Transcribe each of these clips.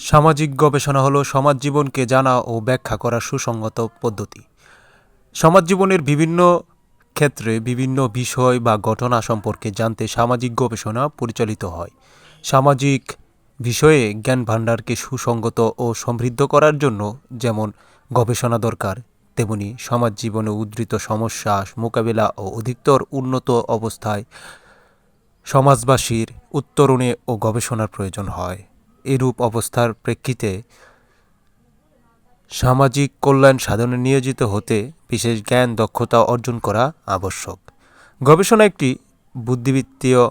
সামাজিক গবেষণা হলো সমাজ জীবনকে জানা ও ব্যাখ্যা করার সুসংগত পদ্ধতি। সমাজ জীবনের বিভিন্ন ক্ষেত্রে বিভিন্ন বিষয় বা ঘটনা সম্পর্কে জানতে সামাজিক গবেষণা পরিচালিত হয়। সামাজিক বিষয়ে জ্ঞান ভাণ্ডারকে সুসংগত ও সমৃদ্ধ করার জন্য যেমন গবেষণা দরকার, তেমনি সমাজ জীবনে উদ্ধৃত সমস্যা মোকাবিলা ও অধিকতর উন্নত অবস্থায় সমাজবাসীর উত্তরণে ও গবেষণার প্রয়োজন হয়। এরূপ অবস্থার প্রেক্ষিতে সামাজিক কল্যাণ সাধনে নিয়োজিত হতে বিশেষ জ্ঞান দক্ষতা অর্জন করা আবশ্যক। গবেষণা একটি বুদ্ধিবৃত্তীয়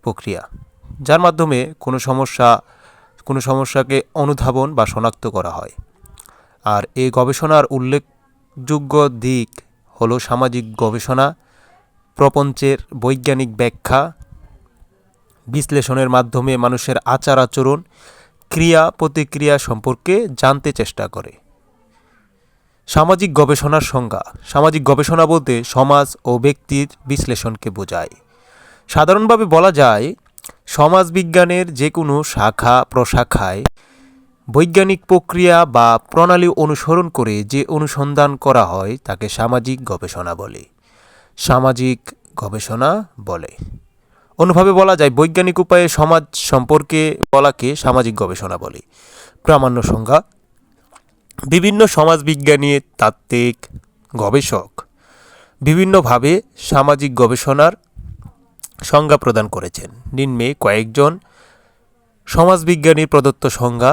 প্রক্রিয়া, যার মাধ্যমে কোনো সমস্যাকে অনুধাবন বা শনাক্ত করা হয়। আর এই গবেষণার উল্লেখযোগ্য দিক হলো সামাজিক গবেষণা প্রপঞ্চের বৈজ্ঞানিক ব্যাখ্যা বিশ্লেষণের মাধ্যমে মানুষের আচার আচরণ, ক্রিয়া প্রতিক্রিয়া সম্পর্কে জানতে চেষ্টা করে। সামাজিক গবেষণার সংজ্ঞা: সামাজিক গবেষণা বলতে সমাজ ও ব্যক্তির বিশ্লেষণকে বোঝায়। সাধারণভাবে বলা যায়, সমাজবিজ্ঞানের যে কোনো শাখা প্রশাখায় বৈজ্ঞানিক প্রক্রিয়া বা প্রণালী অনুসরণ করে যে অনুসন্ধান করা হয় তাকে সামাজিক গবেষণা বলে। সামাজিক গবেষণা বলে অন্যভাবে বলা যায়, বৈজ্ঞানিক উপায়ে সমাজ সম্পর্কে বলাকে সামাজিক গবেষণা বলে। প্রামাণ্য সংজ্ঞা: বিভিন্ন সমাজবিজ্ঞানী তাত্ত্বিক গবেষক বিভিন্নভাবে সামাজিক গবেষণার সংজ্ঞা প্রদান করেছেন। নিম্নে কয়েকজন সমাজবিজ্ঞানী প্রদত্ত সংজ্ঞা